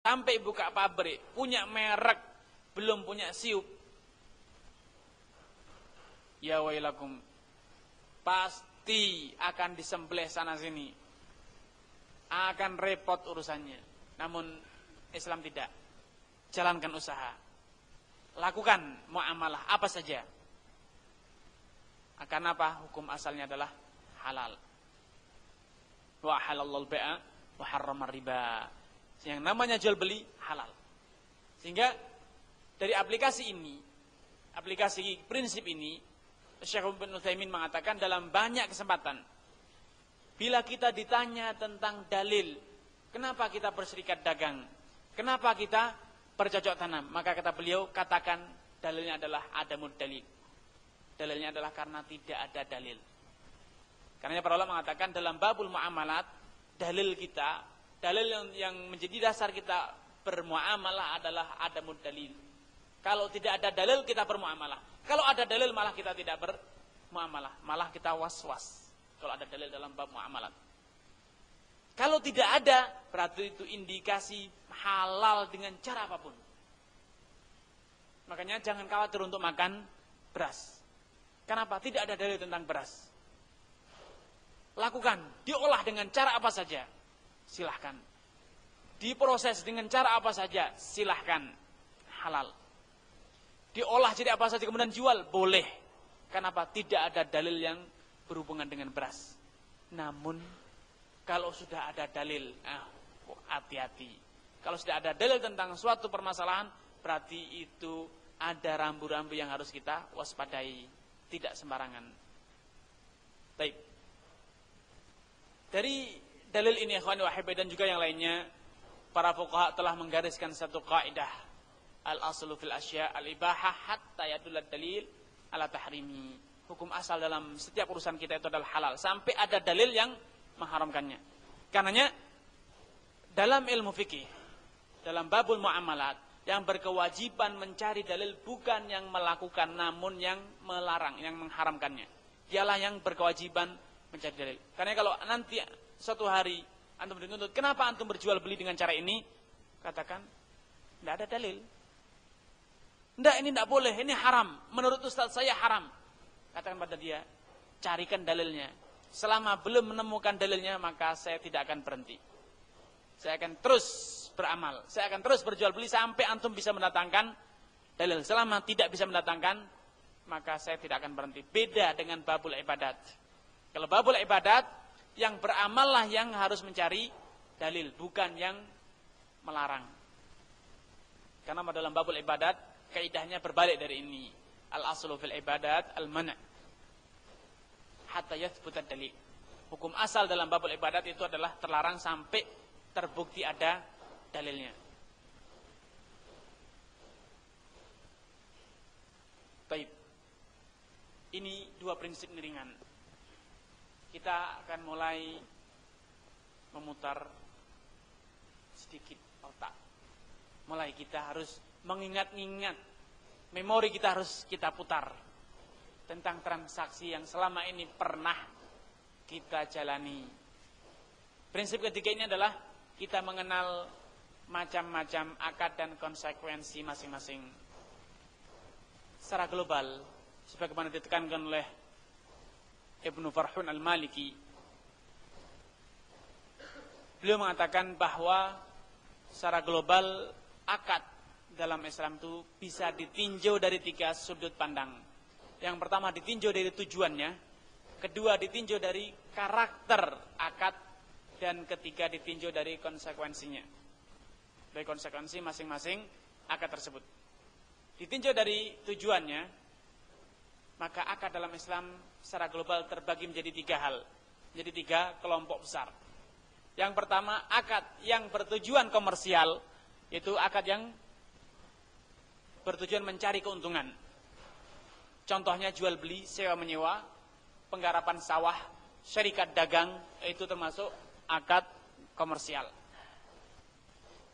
sampai buka pabrik, punya merek, belum punya siup, ya wailakum, pasti akan disembelih sana sini, akan repot urusannya. Namun Islam tidak. Jalankan usaha, lakukan muamalah apa saja. Akan apa? Hukum asalnya adalah halal. Wa halallahu al-bai'a wa harrama riba. Yang namanya jual beli halal. Sehingga dari aplikasi ini, aplikasi prinsip ini, Syekh Ibnu Utsaimin mengatakan dalam banyak kesempatan, bila kita ditanya tentang dalil, kenapa kita berserikat dagang, kenapa kita bercocok tanam, maka kata beliau, katakan dalilnya adalah adamud dalil. Dalilnya adalah karena tidak ada dalil. Karena para ulama mengatakan dalam babul muamalat, dalil kita, dalil yang menjadi dasar kita bermuamalah adalah adamud dalil. Kalau tidak ada dalil kita bermuamalah. Kalau ada dalil malah kita tidak bermuamalah, malah kita was-was. Kalau ada dalil dalam bab muamalat. Kalau tidak ada, berarti itu indikasi halal dengan cara apapun. Makanya jangan khawatir untuk makan beras. Kenapa? Tidak ada dalil tentang beras. Lakukan, diolah dengan cara apa saja, silahkan. Diproses dengan cara apa saja, silahkan. Halal. Diolah jadi apa saja kemudian jual, boleh. Kenapa? Tidak ada dalil yang berhubungan dengan beras. Namun kalau sudah ada dalil, hati-hati. Kalau sudah ada dalil tentang suatu permasalahan, berarti itu ada rambu-rambu yang harus kita waspadai, tidak sembarangan. Baik. Dari dalil ini ikhwan wa hibah dan juga yang lainnya, para fuqaha telah menggariskan satu kaidah, al-aslu fil asya al-ibahah hatta yadullad dalil ala tahrimi. Hukum asal dalam setiap urusan kita itu adalah halal sampai ada dalil yang mengharamkannya. Karenanya dalam ilmu fikih, dalam babul muamalat, yang berkewajiban mencari dalil bukan yang melakukan namun yang melarang, yang mengharamkannya. Dialah yang berkewajiban mencari dalil. Karena kalau nanti suatu hari antum dituntut, kenapa antum berjual beli dengan cara ini? Katakan, tidak ada dalil. Tidak, ini tidak boleh, ini haram. Menurut ustaz saya haram. Katakan pada dia, carikan dalilnya. Selama belum menemukan dalilnya, maka saya tidak akan berhenti. Saya akan terus beramal. Saya akan terus berjual beli sampai antum bisa mendatangkan dalil. Selama tidak bisa mendatangkan, maka saya tidak akan berhenti. Beda dengan babul ibadat. Kalau babul ibadat, yang beramallah yang harus mencari dalil, bukan yang melarang. Karena dalam babul ibadat, kaidahnya berbalik dari ini. Al-aslu fil ibadat al-man' hatta yathbuta dalil. Hukum asal dalam babul ibadat itu adalah terlarang sampai terbukti ada dalilnya. Baik. Ini dua prinsip ringan. Kita akan mulai memutar sedikit otak. Mulai kita harus mengingat-ingat, memori kita harus kita putar tentang transaksi yang selama ini pernah kita jalani. Prinsip ketiga ini adalah kita mengenal macam-macam akad dan konsekuensi masing-masing. Secara global, sebagaimana ditekankan oleh Ibnu Farhun al-Maliki, beliau mengatakan bahwa secara global akad dalam Islam itu bisa ditinjau dari tiga sudut pandang. Yang pertama ditinjau dari tujuannya, kedua ditinjau dari karakter akad, dan ketiga ditinjau dari konsekuensinya. Dari konsekuensi masing-masing akad tersebut. Ditinjau dari tujuannya, maka akad dalam Islam secara global terbagi menjadi tiga hal. Menjadi tiga kelompok besar. Yang pertama, akad yang bertujuan komersial, yaitu akad yang bertujuan mencari keuntungan. Contohnya jual beli, sewa menyewa, penggarapan sawah, syarikat dagang, itu termasuk akad komersial.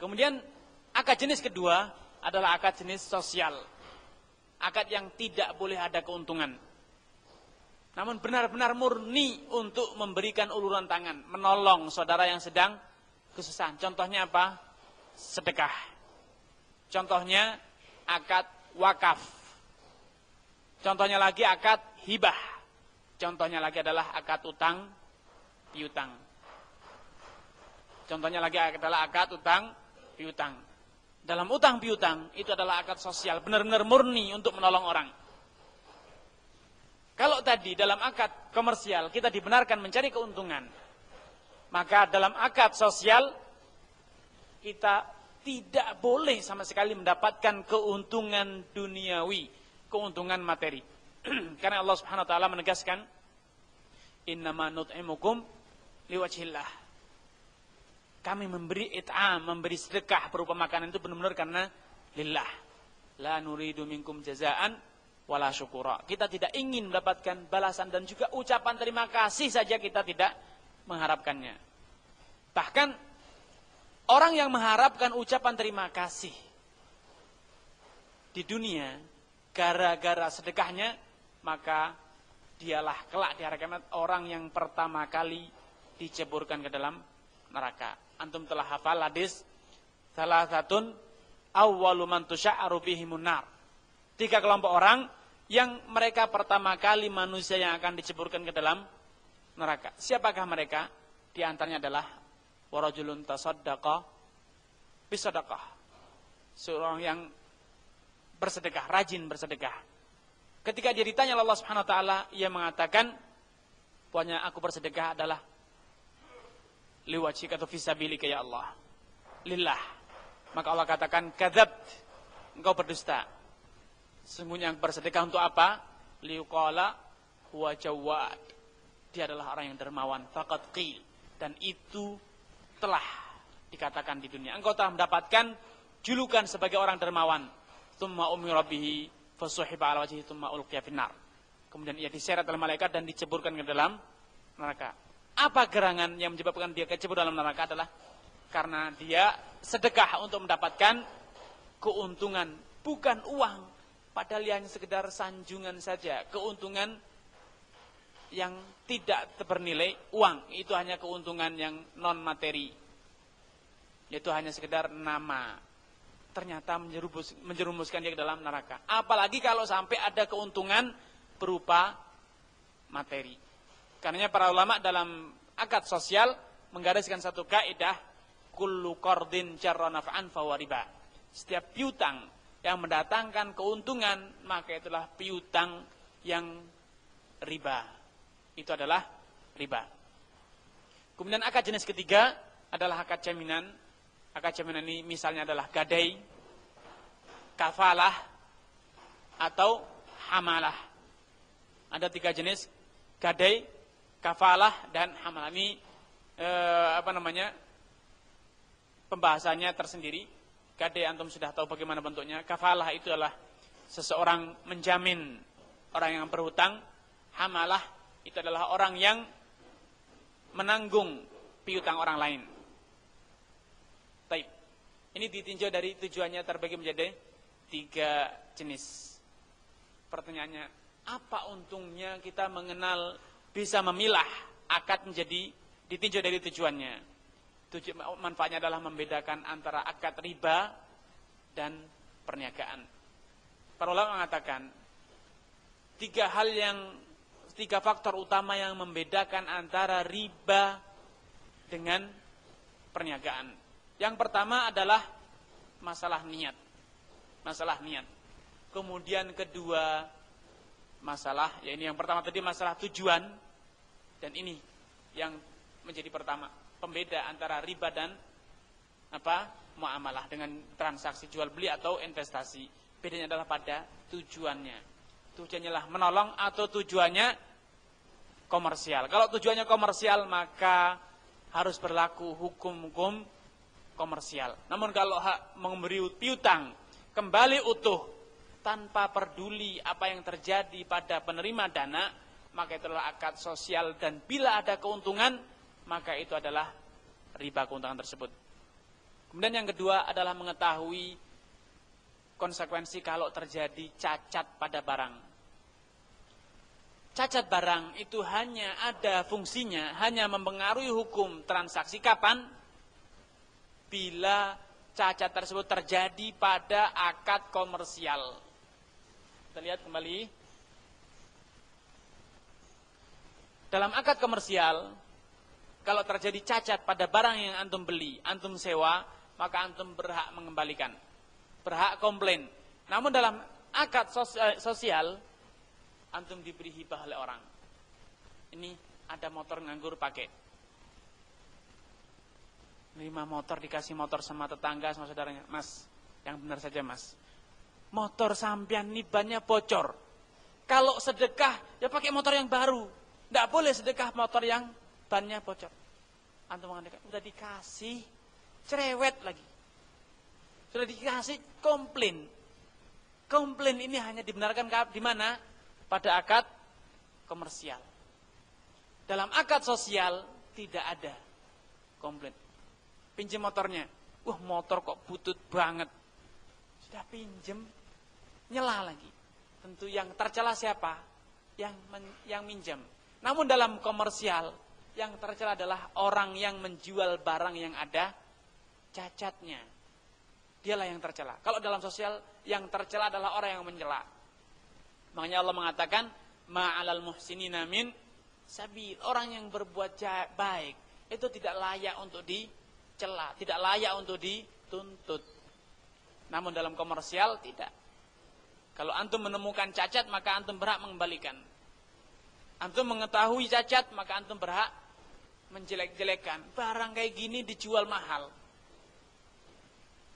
Kemudian akad jenis kedua adalah akad jenis sosial. Akad yang tidak boleh ada keuntungan. Namun benar-benar murni untuk memberikan uluran tangan, menolong saudara yang sedang kesusahan. Contohnya apa? sedekah. Contohnya akad wakaf. Contohnya lagi akad hibah. Contohnya lagi adalah akad utang piutang. Contohnya lagi adalah akad utang piutang. Dalam utang piutang itu adalah akad sosial, benar-benar murni untuk menolong orang. Kalau tadi dalam akad komersial kita dibenarkan mencari keuntungan, maka dalam akad sosial kita tidak boleh sama sekali mendapatkan keuntungan duniawi, keuntungan materi. Karena Allah Subhanahu wa taala menegaskan, "Innama nut'imukum liwajhillah." Kami memberi it'am, memberi sedekah berupa makanan itu benar-benar karena lillah. La nuridu minkum jazaan wala syukura. Kita tidak ingin mendapatkan balasan dan juga ucapan terima kasih saja kita tidak mengharapkannya. Bahkan orang yang mengharapkan ucapan terima kasih di dunia gara-gara sedekahnya, maka dialah kelak di hari kiamat orang yang pertama kali diceburkan ke dalam neraka. Antum telah hafal hadis salah satun awwalu man tusya'aru bihimun nar. 3 kelompok orang yang mereka pertama kali manusia yang akan diceburkan ke dalam neraka. Siapakah mereka? Di antaranya adalah warajulun tasaddaqa bisadaqah. Seorang yang bersedekah, rajin bersedekah. Ketika dia ditanya oleh Allah Subhanahu wa taala, ia mengatakan, "Pokoknya aku bersedekah adalah liwajhika atau fisabilika ya Allah. Lillah." Maka Allah katakan, "Kadzabt." Engkau berdusta. Sesungguhnya yang bersedekah untuk apa? Liuqala huwa jawad. Dia adalah orang yang dermawan. Faqad qil. Dan itu telah dikatakan di dunia. Engkau telah mendapatkan julukan sebagai orang dermawan. Tsumma umira bihi fasuhiba ala wajhihi tsumma ulqiya finnar. Kemudian ia diseret oleh malaikat dan diceburkan ke dalam neraka. Apa gerangan yang menyebabkan dia kecebur dalam neraka adalah karena dia sedekah untuk mendapatkan keuntungan, bukan uang. Padahal hanya sekedar sanjungan saja, keuntungan yang tidak bernilai uang, itu hanya keuntungan yang non materi, yaitu hanya sekedar nama. Ternyata menjerumuskan dia ke dalam neraka. Apalagi kalau sampai ada keuntungan berupa materi. Karenanya para ulama dalam akad sosial menggariskan satu kaidah, kullu qardin jarra naf'an fahuwa riba. Setiap piutang yang mendatangkan keuntungan, maka itulah piutang yang riba. Itu adalah riba. Kemudian akad jenis ketiga adalah akad jaminan. Akad jaminan ini misalnya adalah gadai, kafalah, atau hamalah. Ada 3 jenis, gadai, kafalah, dan hamalah. Ini pembahasannya tersendiri. Gadai antum sudah tahu bagaimana bentuknya. Kafalah itu adalah seseorang menjamin orang yang berhutang. Hamalah itu adalah orang yang menanggung piutang orang lain. Baik. Ini ditinjau dari tujuannya terbagi menjadi 3 jenis. Pertanyaannya, apa untungnya kita mengenal, bisa memilah akad menjadi, ditinjau dari tujuannya. Manfaatnya adalah membedakan antara akad riba dan perniagaan. Para ulama mengatakan 3 faktor utama yang membedakan antara riba dengan perniagaan. Yang pertama adalah masalah niat. Masalah niat. Kemudian kedua masalah, ya ini yang pertama tadi masalah tujuan, dan ini yang menjadi pertama. Pembeda antara riba dan muamalah dengan transaksi jual beli atau investasi. Bedanya adalah pada tujuannya. Tujuannya lah menolong atau tujuannya komersial. Kalau tujuannya komersial maka harus berlaku hukum-hukum komersial. Namun kalau memberi piutang kembali utuh tanpa peduli apa yang terjadi pada penerima dana, maka itu adalah akad sosial, dan bila ada keuntungan maka itu adalah riba keuntungan tersebut. Kemudian yang kedua adalah mengetahui konsekuensi kalau terjadi cacat pada barang. Cacat barang itu hanya ada fungsinya, hanya mempengaruhi hukum transaksi kapan? Bila cacat tersebut terjadi pada akad komersial. Kita lihat kembali. Dalam akad komersial, kalau terjadi cacat pada barang yang antum beli, antum sewa, maka antum berhak mengembalikan. Berhak komplain. Namun dalam akad sosial, antum diberi hibah oleh orang. Ini ada motor nganggur pakai. 5 motor dikasih motor sama tetangga, sama saudaranya. Mas, yang benar saja mas. Motor sampean ini bannya bocor. Kalau sedekah, ya pakai motor yang baru. Tidak boleh sedekah motor yang bannya bocor. Antum mengatakan, udah dikasih, cerewet lagi. Sudah dikasih, komplain. Komplain ini hanya dibenarkan di mana? Pada akad komersial. Dalam akad sosial, tidak ada komplain. Pinjam motornya. Wah, motor kok butut banget. Sudah pinjam, nyela lagi. Tentu yang tercela siapa? Yang minjam. Namun dalam komersial, yang tercela adalah orang yang menjual barang yang ada cacatnya. Dialah yang tercela. Kalau dalam sosial, yang tercela adalah orang yang mencela. Makanya Allah mengatakan, ma'alal muhsinina min sabil. Orang yang berbuat baik, itu tidak layak untuk dicela, tidak layak untuk dituntut. Namun dalam komersial tidak. Kalau antum menemukan cacat, maka antum berhak mengembalikan. Antum mengetahui cacat, maka antum berhak menjelek-jelekan. Barang kayak gini dijual mahal.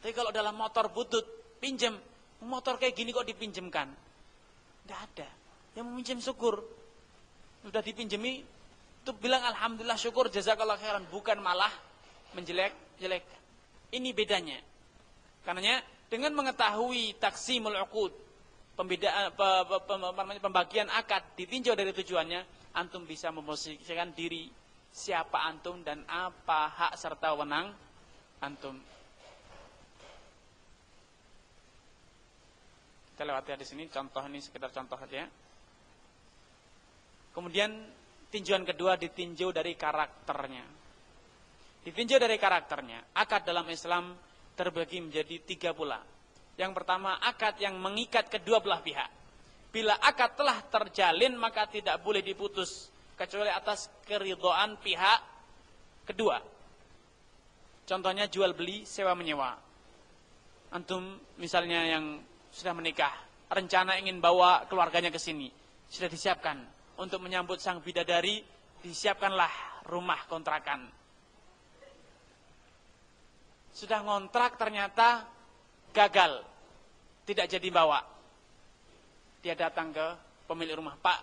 Tapi kalau dalam motor butut, pinjam, motor kayak gini kok dipinjamkan? Tidak ada. Yang meminjam syukur. Sudah dipinjami, itu bilang alhamdulillah syukur jazakallah khairan, bukan malah menjelek-jelekan. Ini bedanya. Karenanya dengan mengetahui taksimul uqud, pembagian akad ditinjau dari tujuannya, antum bisa memposisikan diri siapa antum dan apa hak serta wewenang antum. Kita lewati di sini, contoh ini sekedar contoh saja. Kemudian tinjauan kedua ditinjau dari karakternya. Ditinjau dari karakternya. Akad dalam Islam terbagi menjadi 3 pula. Yang pertama, akad yang mengikat kedua belah pihak. Bila akad telah terjalin, maka tidak boleh diputus kecuali atas keridhaan pihak kedua. Contohnya jual beli, sewa menyewa. Antum misalnya yang sudah menikah, rencana ingin bawa keluarganya ke sini, sudah disiapkan untuk menyambut sang bidadari, disiapkanlah rumah kontrakan. Sudah ngontrak, ternyata gagal, tidak jadi bawa. Dia datang ke pemilik rumah, Pak,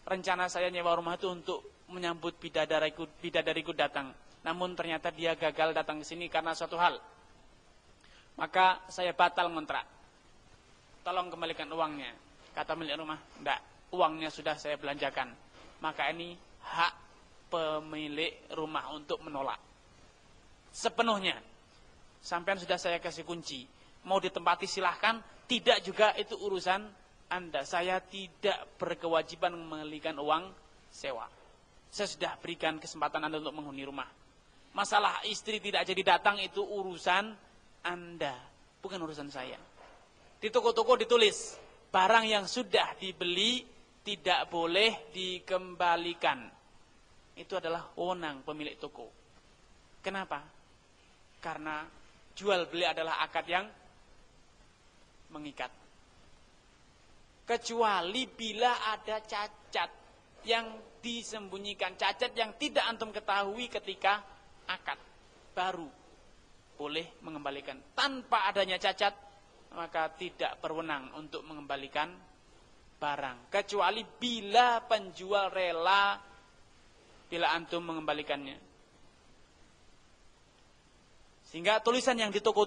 rencana saya nyewa rumah itu untuk menyambut bidadariku datang. Namun ternyata dia gagal datang ke sini karena suatu hal. Maka saya batal ngontrak. Tolong kembalikan uangnya. Kata milik rumah, enggak, uangnya sudah saya belanjakan. Maka ini hak pemilik rumah untuk menolak sepenuhnya. Sampean sudah saya kasih kunci, mau ditempati silahkan, tidak juga itu urusan Anda. Saya tidak berkewajiban mengembalikan uang sewa. Saya sudah berikan kesempatan Anda untuk menghuni rumah. Masalah istri tidak jadi datang itu urusan Anda, bukan urusan saya. Di toko-toko ditulis, barang yang sudah dibeli tidak boleh dikembalikan. Itu adalah wewenang pemilik toko. Kenapa? Karena jual beli adalah akad yang mengikat. Kecuali bila ada cacat yang disembunyikan, cacat yang tidak antum ketahui ketika akad, baru boleh mengembalikan. Tanpa adanya cacat, maka tidak berwenang untuk mengembalikan barang. Kecuali bila penjual rela, bila antum mengembalikannya. Sehingga tulisan yang di toko